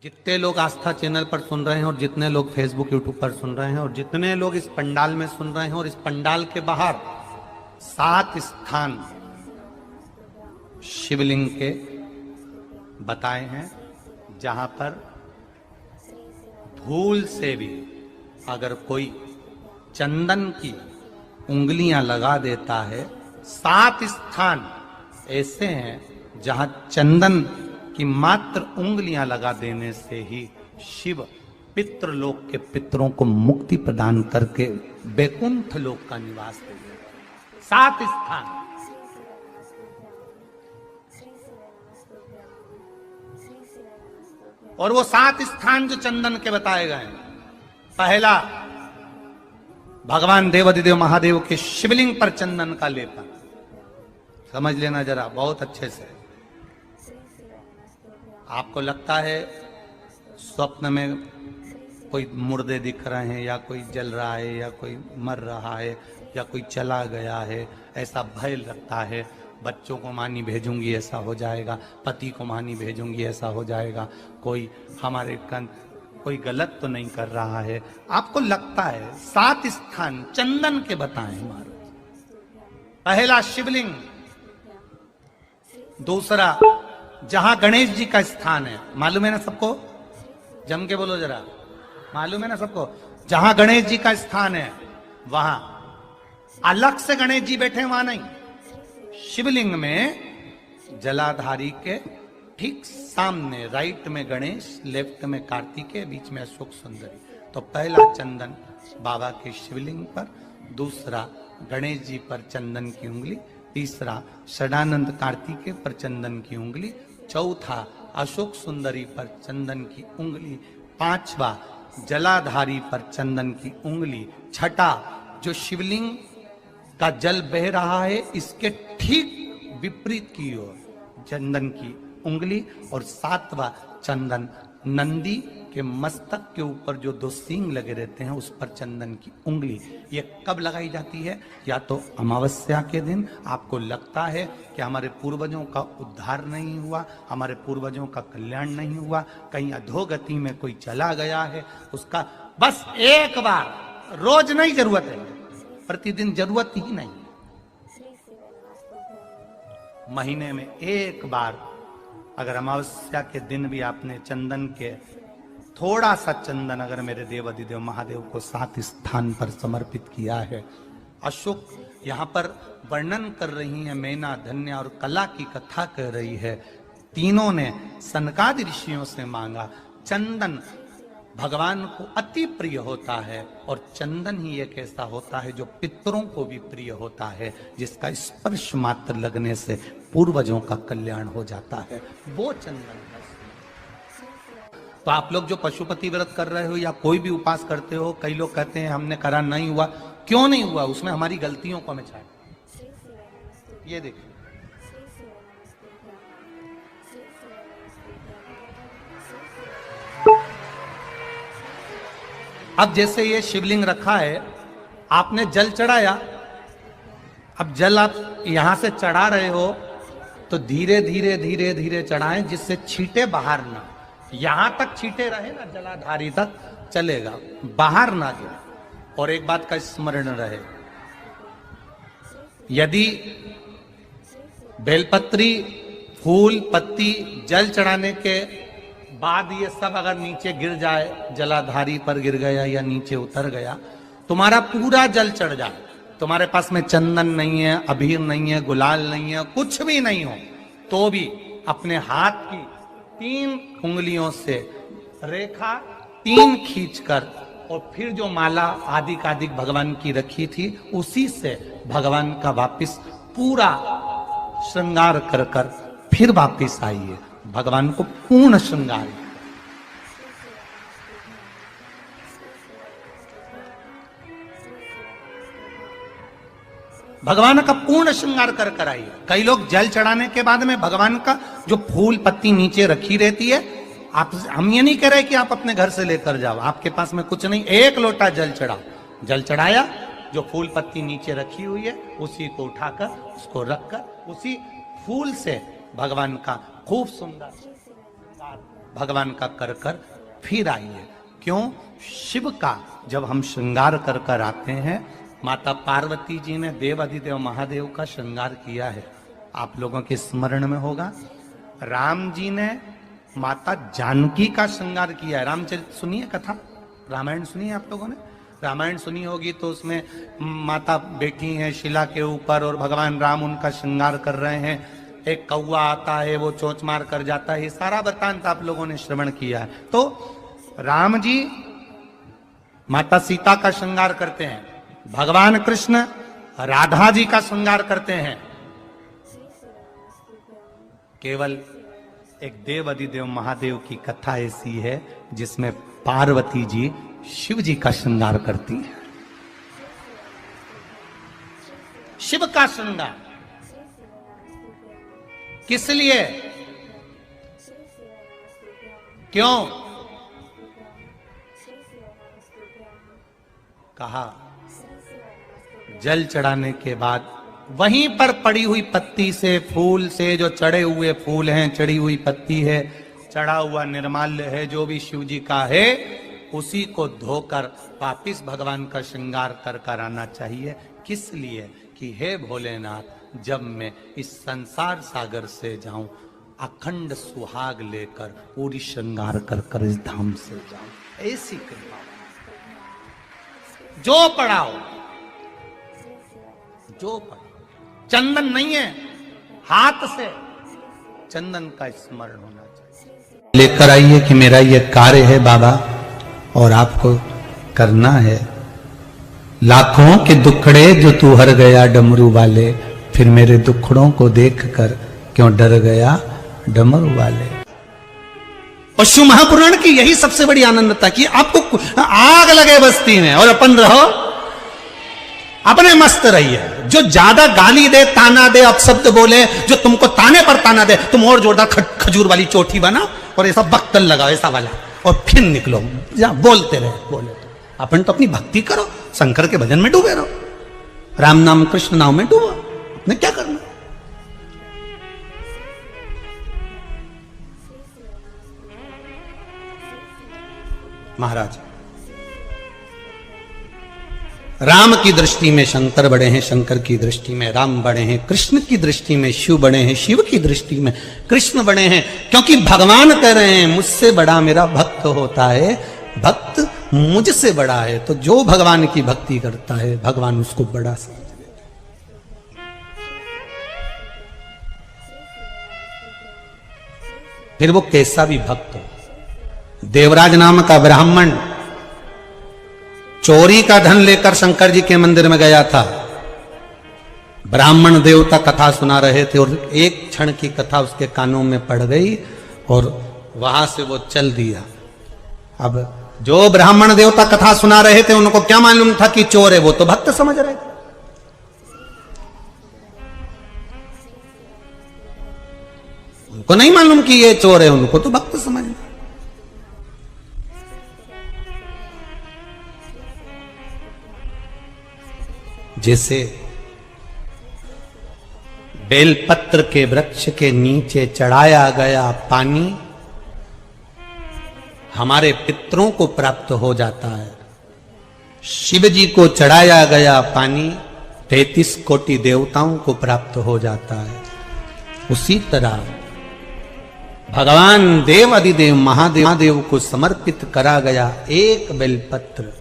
जितने लोग आस्था चैनल पर सुन रहे हैं और जितने लोग फेसबुक यूट्यूब पर सुन रहे हैं और जितने लोग इस पंडाल में सुन रहे हैं और इस पंडाल के बाहर 7 स्थान शिवलिंग के बताए हैं जहां पर भूल से भी अगर कोई चंदन की उंगलियां लगा देता है, 7 स्थान ऐसे हैं जहां चंदन की मात्र उंगलियां लगा देने से ही शिव पितृलोक के पितरों को मुक्ति प्रदान करके बैकुंठ लोक का निवास देंगे। 7 स्थान। और वो 7 स्थान जो चंदन के बताए गए हैं, पहला भगवान देवाधिदेव महादेव के शिवलिंग पर चंदन का लेपन। समझ लेना जरा बहुत अच्छे से। आपको लगता है स्वप्न में कोई मुर्दे दिख रहे हैं या कोई जल रहा है या कोई मर रहा है या कोई चला गया है, ऐसा भय लगता है। बच्चों को मानी भेजूंगी ऐसा हो जाएगा, पति को मानी भेजूंगी ऐसा हो जाएगा, कोई हमारे कोई गलत तो नहीं कर रहा है, आपको लगता है। 7 स्थान चंदन के बताएं महाराज। पहला शिवलिंग, दूसरा जहां गणेश जी का स्थान है, मालूम है ना सबको? जम के बोलो जरा, मालूम है ना सबको? जहां गणेश जी का स्थान है वहां अलग से गणेश जी बैठे, वहां नहीं। शिवलिंग में जलाधारी के ठीक सामने राइट में गणेश, लेफ्ट में कार्तिकेय, बीच में अशोक सुंदरी। तो पहला चंदन बाबा के शिवलिंग पर, दूसरा गणेश जी पर चंदन की उंगली, तीसरा षडानंद कार्तिकेय पर चंदन की उंगली, चौथा अशोक सुंदरी पर चंदन की उंगली, पांचवा जलाधारी पर चंदन की उंगली, छठा जो शिवलिंग का जल बह रहा है इसके ठीक विपरीत की ओर चंदन की उंगली, और 7वां चंदन नंदी के मस्तक के ऊपर जो 2 सींग लगे रहते हैं उस पर चंदन की उंगली। ये कब लगाई जाती है? या तो अमावस्या के दिन। आपको लगता है कि हमारे पूर्वजों का उद्धार नहीं हुआ, हमारे पूर्वजों का कल्याण नहीं हुआ, कहीं अधोगति में कोई चला गया है, उसका बस एक बार, रोज नहीं जरूरत है, प्रतिदिन जरूरत ही नहीं, महीने में एक बार अगर अमावस्या के दिन भी आपने चंदन के थोड़ा सा चंदन अगर मेरे देवाधिदेव महादेव को 7 स्थान पर समर्पित किया है। अशोक यहाँ पर वर्णन कर रही है, मैना, धन्य और कला की कथा कह रही है। तीनों ने सनकादि ऋषियों से मांगा। चंदन भगवान को अति प्रिय होता है और चंदन ही एक ऐसा होता है जो पितरों को भी प्रिय होता है, जिसका स्पर्श मात्र लगने से पूर्वजों का कल्याण हो जाता है, वो चंदन है। तो आप लोग जो पशुपति व्रत कर रहे हो या कोई भी उपास करते हो, कई लोग कहते हैं हमने करा नहीं हुआ। क्यों नहीं हुआ? उसमें हमारी गलतियों को हमें छाया। ये देखिए, अब जैसे ये शिवलिंग रखा है, आपने जल चढ़ाया, अब जल आप यहां से चढ़ा रहे हो तो धीरे धीरे धीरे धीरे चढ़ाएं जिससे छींटे बाहर ना, यहां तक छींटे रहे ना, जलाधारी तक चलेगा, बाहर ना गिरे। और एक बात का स्मरण रहे, यदि बेलपत्री, फूल, पत्ती जल चढ़ाने के बाद ये सब अगर नीचे गिर जाए, जलाधारी पर गिर गया या नीचे उतर गया, तुम्हारा पूरा जल चढ़ जाए, तुम्हारे पास में चंदन नहीं है, अबीर नहीं है, गुलाल नहीं है, कुछ भी नहीं हो, तो भी अपने हाथ की 3 उंगलियों से रेखा 3 खींचकर और फिर जो माला आदिकादिक भगवान की रखी थी उसी से भगवान का वापिस पूरा श्रृंगार कर कर फिर वापिस आइए, भगवान को पूर्ण श्रृंगार। भगवान का पूर्ण श्रृंगार कर कर आइए। कई लोग जल चढ़ाने के बाद में भगवान का जो फूल पत्ती नीचे रखी रहती है, आप, हम ये नहीं कह रहे कि आप अपने घर से लेकर जाओ, आपके पास में कुछ नहीं, 1 लोटा जल चढ़ाओ, जल चढ़ाया, जो फूल पत्ती नीचे रखी हुई है उसी को उठाकर उसको रखकर उसी फूल से भगवान का खूब सुंदर भगवान का कर कर फिर आइए। क्यों? शिव का जब हम श्रृंगार कर कर आते हैं, माता पार्वती जी ने देव अधिदेव महादेव का श्रृंगार किया है, आप लोगों के स्मरण में होगा। राम जी ने माता जानकी का श्रृंगार किया है। रामचरित सुनिए कथा, रामायण सुनिए आप लोगों ने, रामायण सुनी होगी तो उसमें माता बैठी हैं शिला के ऊपर और भगवान राम उनका श्रृंगार कर रहे हैं। एक कौवा आता है, वो चोंच मार कर जाता है, ये सारा वृत्तांत आप लोगों ने श्रवण किया है। तो राम जी माता सीता का श्रृंगार करते हैं, भगवान कृष्ण राधा जी का श्रृंगार करते हैं। केवल एक देव अधिदेव महादेव की कथा ऐसी है जिसमें पार्वती जी शिव जी का श्रृंगार करती हैं। शिव का श्रृंगार किस लिए? क्यों? कहा जल चढ़ाने के बाद वहीं पर पड़ी हुई पत्ती से, फूल से, जो चढ़े हुए फूल हैं, चढ़ी हुई पत्ती है, चढ़ा हुआ निर्माल्य है, जो भी शिव जी का है, उसी को धोकर वापिस भगवान का श्रृंगार कर कर आना चाहिए। किस लिए? कि हे भोलेनाथ, जब मैं इस संसार सागर से जाऊं, अखंड सुहाग लेकर पूरी श्रृंगार कर कर इस धाम से जाऊं। ऐसी कृपा जो पढ़ाओ, जो पढ़ाओ, चंदन नहीं है, हाथ से चंदन का स्मरण होना चाहिए। लेकर आइए कि मेरा ये कार्य है बाबा और आपको करना है। लाखों के दुखड़े जो तू हर गया डमरू वाले, फिर मेरे दुखड़ों को देखकर क्यों डर गया डमरू वाले। और शिव महापुराण की यही सबसे बड़ी आनंदता कि आपको आग लगे बस्ती में और अपन रहो, अपने मस्त रहिए। जो ज्यादा गाली दे, ताना दे, अपशब्द बोले, जो तुमको ताने पर ताना दे, तुम और जोरदार खजूर वाली चोटी बना और ऐसा बक्तल लगाओ ऐसा वाला, और फिर निकलो, जा बोलते रहे, बोले। अपन तो अपनी भक्ति करो, शंकर के भजन में डूबे रहो, राम नाम कृष्ण नाम में डूबो, अपने क्या करना। महाराज, राम की दृष्टि में शंकर बड़े हैं, शंकर की दृष्टि में राम बड़े हैं, कृष्ण की दृष्टि में शिव बड़े हैं, शिव की दृष्टि में कृष्ण बड़े हैं। क्योंकि भगवान कह रहे हैं मुझसे बड़ा मेरा भक्त होता है, भक्त मुझसे बड़ा है। तो जो भगवान की भक्ति करता है भगवान उसको बड़ा समझ लेता है। फिर वो कैसा भी भक्त हो। देवराज नाम का ब्राह्मण चोरी का धन लेकर शंकर जी के मंदिर में गया था। ब्राह्मण देवता कथा सुना रहे थे और एक क्षण की कथा उसके कानों में पड़ गई और वहां से वो चल दिया। अब जो ब्राह्मण देवता कथा सुना रहे थे उनको क्या मालूम था कि चोर है, वो तो भक्त समझ रहे थे। उनको नहीं मालूम कि ये चोर है, उनको तो भक्त समझ रहे। जैसे बेलपत्र के वृक्ष के नीचे चढ़ाया गया पानी हमारे पितरों को प्राप्त हो जाता है, शिव जी को चढ़ाया गया पानी 33 कोटि देवताओं को प्राप्त हो जाता है। उसी तरह भगवान देव अधिदेव महादेव को समर्पित करा गया एक बेलपत्र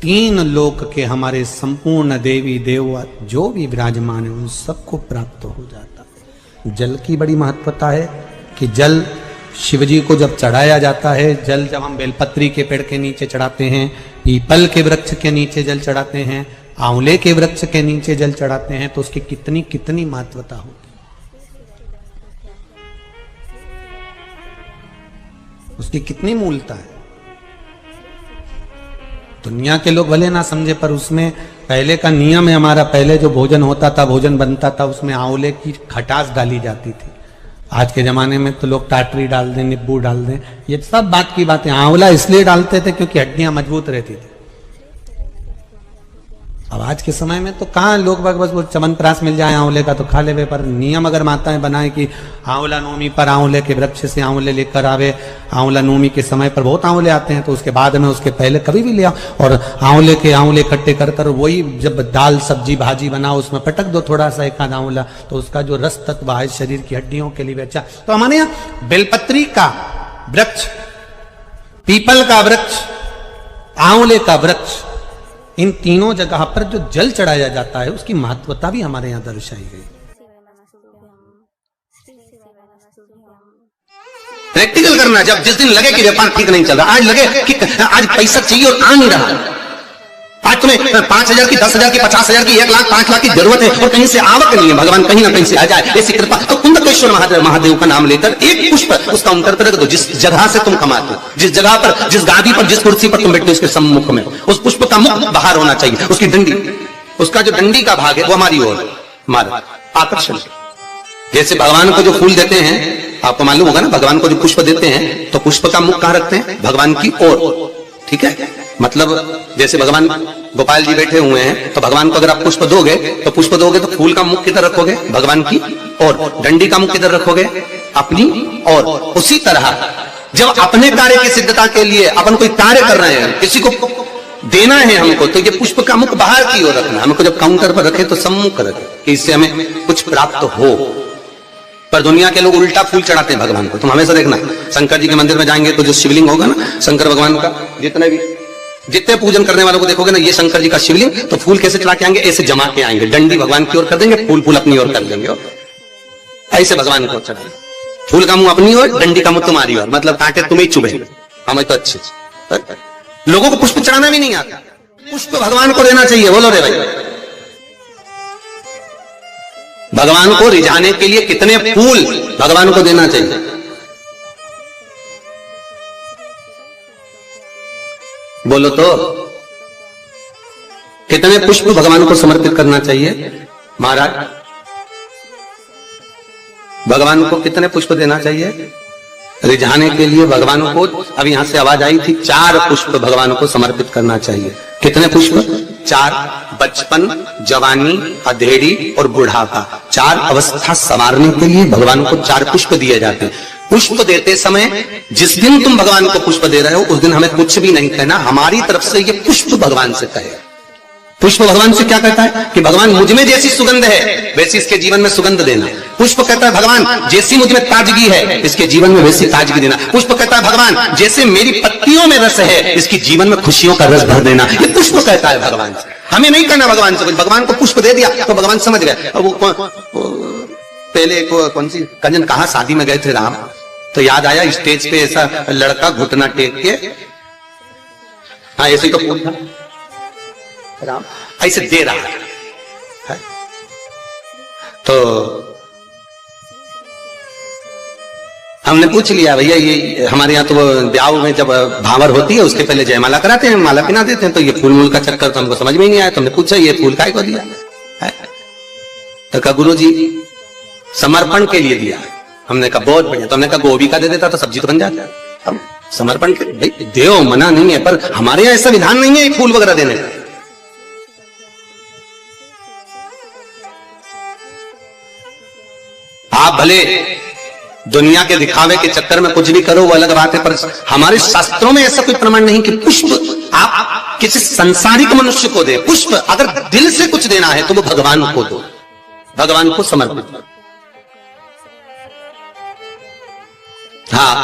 3 लोक के हमारे संपूर्ण देवी देवता जो भी विराजमान है उन सबको प्राप्त हो जाता है। जल की बड़ी महत्वता है कि जल शिव जी को जब चढ़ाया जाता है, जल जब हम बेलपत्री के पेड़ के नीचे चढ़ाते हैं, पीपल के वृक्ष के नीचे जल चढ़ाते हैं, आंवले के वृक्ष के नीचे जल चढ़ाते हैं, तो उसकी कितनी कितनी महत्वता होती है, उसकी कितनी मूलता है। दुनिया के लोग भले ना समझे पर उसमें पहले का नियम है हमारा, पहले जो भोजन होता था, भोजन बनता था, उसमें आंवले की खटास डाली जाती थी। आज के जमाने में तो लोग टाटरी डाल दें, नींबू डाल दें, ये सब बात की बातें। आंवला इसलिए डालते थे क्योंकि हड्डियां मजबूत रहती थी। अब आज के समय में तो कहाँ लोग बस वो च्यवनप्राश मिल जाए आंवले का तो खा ले, पर नियम अगर माताएं बनाए कि आंवला नवमी पर आंवले के वृक्ष से आंवले लेकर आवे, आंवला नवमी के समय पर बहुत आंवले आते हैं तो उसके बाद में उसके पहले कभी भी ले आओ और आंवले इकट्ठे कर कर वही जब दाल सब्जी भाजी बनाओ उसमें पटक दो थोड़ा सा एक आध आंवला, तो उसका जो रस तत्व है शरीर की हड्डियों के लिए भी अच्छा। तो हमारे यहाँ बेलपत्री का वृक्ष, पीपल का वृक्ष, आंवले का वृक्ष, इन तीनों जगह पर जो जल चढ़ाया जाता है उसकी महत्वता भी हमारे यहाँ दर्शाई गई। प्रैक्टिकल करना, जब जिस दिन लगे कि व्यापार ठीक नहीं चल रहा, आज लगे कि आज पैसा चाहिए और आ नहीं रहा, आज तुम्हें 5,000 की, 10,000 की, 50,000 की, 1 लाख 5 लाख की जरूरत है और कहीं से आवक नहीं है, भगवान कहीं ना कहीं से आ जाए ऐसी कृपा, तो कुंदकेश्वर महादेव का नाम लेकर एक पुष्प उसका उंटर पर रख दो। जिस जगह से तुम कमाते हो, जिस जगह पर, जिस गादी पर, जिस कुर्सी पर तुम बैठते हो, उसके सम्मुख में उस पुष्प का मुख बाहर होना चाहिए, उसकी डंडी, उसका जो डंडी का भाग है वो हमारी ओर, हमारा आकर्षण। जैसे भगवान को जो फूल देते हैं, आपको मालूम होगा ना, भगवान को जो पुष्प देते हैं तो पुष्प का मुख कहां रखते हैं? भगवान की ओर, ठीक है। मतलब जैसे भगवान गोपाल जी बैठे हुए हैं तो भगवान को अगर आप पुष्प दोगे तो फूल का मुख किधर रखोगे? भगवान की ओर। डंडी का मुख किधर रखोगे? अपनी ओर। उसी तरह जब अपने कार्य की सिद्धता के लिए अपन कोई कार्य कर रहे हैं, किसी को देना है हमको, तो ये पुष्प का मुख बाहर की ओर रखना। हमको जब काउंटर पर रखे तो सम्मुख रखे कि इससे हमें कुछ प्राप्त हो। पर दुनिया के लोग उल्टा फूल चढ़ाते हैं भगवान को। तुम हमेशा देखना, शंकर जी के मंदिर में जाएंगे तो जो शिवलिंग होगा ना शंकर भगवान का, जितने पूजन करने वालों को देखोगे ना, ये शंकर जी का शिवलिंग, तो फूल कैसे चढ़ा के आएंगे? ऐसे जमा के आएंगे, डंडी भगवान की ओर कर देंगे, फूल अपनी ओर कर देंगे, और ऐसे भगवान को चढ़ाएंगे। फूल का मुंह अपनी ओर, डंडी का मुंह तुम्हारी ओर, मतलब कांटे तुम्हें चुभे, हमें तो अच्छे। लोगों को पुष्प चढ़ाना भी नहीं आता, पुष्प भगवान को देना चाहिए। बोलो रे भाई, भगवान को रिझाने के लिए कितने फूल भगवान को देना चाहिए? बोलो तो, कितने पुष्प भगवान को समर्पित करना चाहिए? महाराज, भगवान को कितने पुष्प देना चाहिए रिझाने के लिए? भगवान को, अब यहां से आवाज आई थी, 4 पुष्प भगवान को समर्पित करना चाहिए। कितने पुष्प? 4। बचपन, जवानी, अधेड़ी और बुढ़ापा, 4 अवस्था संवारने के लिए भगवान को 4 पुष्प दिए जाते हैं। पुष्प देते समय जिस दिन तुम भगवान को पुष्प दे रहे हो उस दिन हमें कुछ भी नहीं कहना, हमारी तरफ से ये पुष्प भगवान से कहे। पुष्प भगवान से क्या कहता है कि भगवान मुझ में जैसी सुगंध है वैसी इसके जीवन में सुगंध देना। पुष्प कहता है भगवान जैसी मुझ में ताजगी है इसके जीवन में वैसी ताजगी देना। पुष्प कहता है भगवान जैसे मेरी पत्तियों में रस है इसके जीवन में खुशियों का रस भर देना। ये पुष्प कहता है भगवान से, हमें नहीं कहना भगवान से। भगवान को पुष्प दे दिया तो भगवान समझ गए। अब पहले कौन सी कंजन कहा शादी में गए थे राम, तो याद आया स्टेज पे ऐसा लड़का घुटना टेक के, हाँ ऐसे तो फूल था, राम ऐसे दे रहा है। तो हमने पूछ लिया भैया ये हमारे यहाँ तो ब्याह में जब भावर होती है उसके पहले जयमाला कराते हैं, माला पिना देते हैं, तो ये फूल मूल का चक्कर तो हमको समझ में ही नहीं आया। तो हमने पूछा ये फूल काय को दिया है? तो कहा गुरु जी समर्पण के लिए दिया। हमने कहा बहुत बढ़िया। तो हमने कहा गोभी का दे देता तो सब्जी तो बन जाता। अब समर्पण के भाई देव मना नहीं है, पर हमारे यहाँ ऐसा विधान नहीं है फूल वगैरह देने का। आप भले दुनिया के दिखावे के चक्कर में कुछ भी करो वो अलग बात है, पर हमारे शास्त्रों में ऐसा कोई प्रमाण नहीं कि पुष्प आप किसी संसारिक मनुष्य को दे। पुष्प अगर दिल से कुछ देना है तो वो भगवान को दो, भगवान को समर्पित करो। हाँ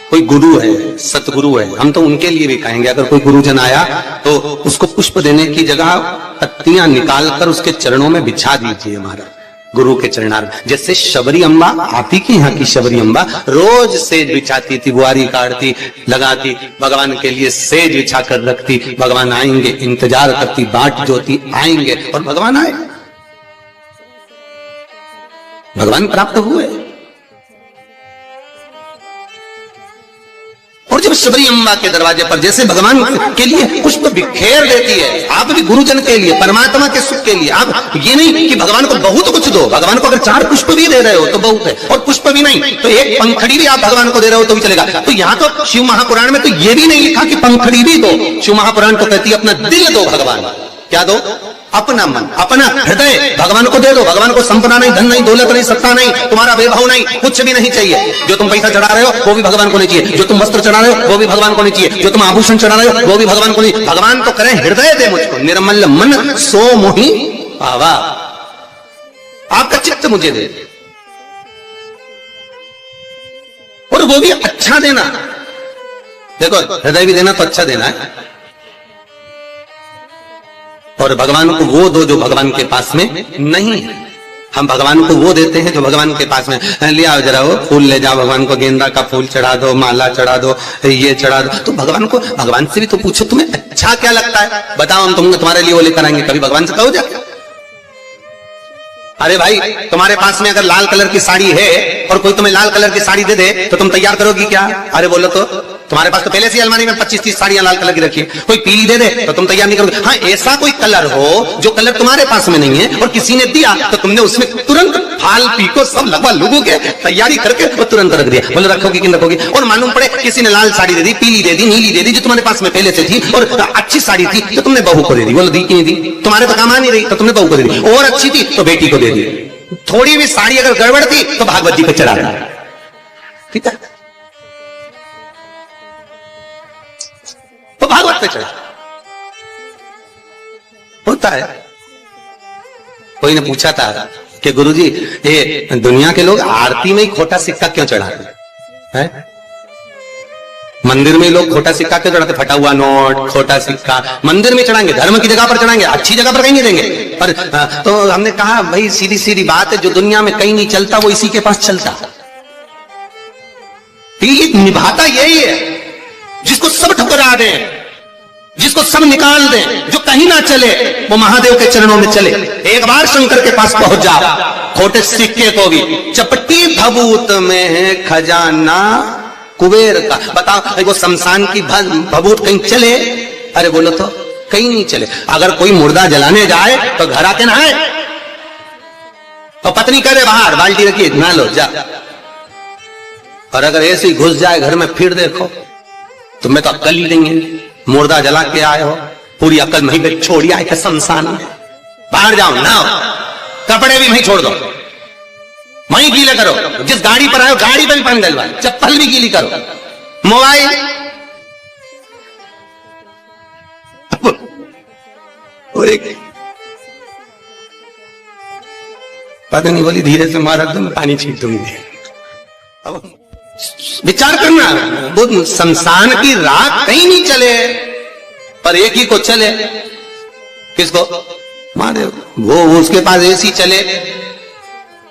कोई गुरु है, सतगुरु है, हम तो उनके लिए भी कहेंगे अगर कोई गुरुजन आया तो उसको पुष्प देने की जगह पत्तियां निकालकर उसके चरणों में बिछा दीजिए महाराज, गुरु के चरणार। जैसे शबरी अम्बा, आप ही के यहाँ की शबरी अम्बा रोज सेज बिछाती थी, बुआरी काटती, लगाती, भगवान के लिए सेज बिछा कर रखती। भगवान आएंगे इंतजार करती, बाट जोती, आएंगे और भगवान आए, भगवान प्राप्त हुए। और जब शबरी अम्बा के दरवाजे पर जैसे भगवान के लिए पुष्प बिखेर देती है, आप भी गुरुजन के लिए, परमात्मा के सुख के लिए। आप ये नहीं कि भगवान को बहुत कुछ दो, भगवान को अगर 4 पुष्प भी दे रहे हो तो बहुत है, और पुष्प भी नहीं तो एक पंखड़ी भी आप भगवान को दे रहे हो तो भी चलेगा। तो यहाँ तो शिव महापुराण में तो ये भी नहीं लिखा कि पंखड़ी भी दो, शिव महापुराण तो कहती है अपना दिल दो भगवान। क्या दो? अपना मन, अपना हृदय भगवान को दे दो। भगवान को संपदा नहीं, धन नहीं, दौलत नहीं, सत्ता नहीं, तुम्हारा वैभव नहीं, कुछ भी नहीं चाहिए। जो तुम पैसा चढ़ा रहे हो वो भी भगवान को नहीं चाहिए, जो तुम वस्त्र चढ़ा रहे हो वो भी भगवान को नहीं चाहिए, जो तुम आभूषण चढ़ा रहे हो वो भी भगवान को नहीं। भगवान तो करें हृदय दे मुझको, निर्मल मन सो मोहि पावा, आपका चित्त मुझे दे, और वो भी अच्छा देना। देखो हृदय भी देना तो अच्छा देना है, और भगवान को वो दो जो भगवान के पास में नहीं है। हम भगवान को वो देते हैं जो भगवान के पास में। लिया जरा वो फूल ले जाओ, भगवान को गेंदा का फूल चढ़ा दो, माला चढ़ा दो, ये चढ़ा दो। तो भगवान को, भगवान से भी तो पूछो तुम्हें अच्छा क्या लगता है, बताओ हम तुम्हारे लिए वो लेकर आएंगे। कभी भगवान से कहो जाके, अरे भाई तुम्हारे पास में अगर लाल कलर की साड़ी है और कोई तुम्हें लाल कलर की साड़ी दे दे तो तुम तैयार करोगी क्या? अरे बोलो तो, तुम्हारे पास तो पहले से अलमारी में 25-30 साड़ियां लाल कलर की रखी है, कोई पीली दे दे तो तुम तैयार नहीं करोगे। हाँ, ऐसा कोई कलर हो जो कलर तुम्हारे पास में नहीं है और किसी ने दिया तो तुमने उसमें तुरंत फाल पीको सब लगवा लुगो के तैयारी करके वो तुरंत रख दिया। बोलो रखोगी कि रखोगी? और मालूम पड़े किसी ने लाल साड़ी दे दी, पीली दे दी, नीली दे दी, जो तुम्हारे पास में पहले से थी और अच्छी साड़ी थी तो तुमने बहू को दे दी। बोलो दी कि नहीं दी? तुम्हारे तो काम आ नहीं रही तो तुमने बहू को दे दी, और अच्छी थी तो बेटी को दे दी। थोड़ी भी साड़ी अगर गड़बड़ थी तो भागवत जी पे चढ़ा देना, ठीक है? तो भागवत पे चढ़ा होता है। कोई ने पूछा था कि गुरुजी ये दुनिया के लोग आरती में ही खोटा सिक्का क्यों चढ़ाते हैं? मंदिर में लोग खोटा सिक्का क्यों चढ़ाते? फटा हुआ नोट, खोटा सिक्का मंदिर में चढ़ाएंगे, धर्म की जगह पर चढ़ाएंगे, अच्छी जगह पर कहीं नहीं देंगे। पर तो हमने कहा भाई सीधी सीधी बात है, जो दुनिया में कहीं नहीं चलता वो इसी के पास चलता। निभाता यही है जिसको सब ठुकरा दे, जिसको सब निकाल दे, जो कहीं ना चले वो महादेव के चरणों में चले। एक बार शंकर के पास पहुंच जा, खोटे सिक्के को भी चपटी भभूत में है खजाना कुबेर का। बताओ वो शमशान की भभूत कहीं चले? अरे बोलो तो कहीं नहीं चले। अगर कोई मुर्दा जलाने जाए तो घर आके नहाए, तो पत्नी करे बाहर बाल्टी रखी नहा लो जा। और अगर ऐसे ही घुस जाए घर में फिर देखो तुम्हें तो अक्ल ही नहीं है, मुर्दा जला के आए हो, पूरी अक्ल वहीं पे छोड़ी आए थे शमशान में। बाहर जाओ नहाओ, कपड़े भी वहीं छोड़ दो, वहीं गीले करो, जिस गाड़ी पर आए गाड़ी पर भी पानी डलवा, चप्पल भी गीली करो, मोबाइल पता नहीं बोली धीरे से मारा तो मैं पानी छीट दूंगी। अब विचार करना, वो शमशान की रात कहीं नहीं चले पर एक ही को चले, किसको? महादेव। वो उसके पास ऐसी चले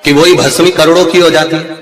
कि वही भस्मी करोड़ों की हो जाती है।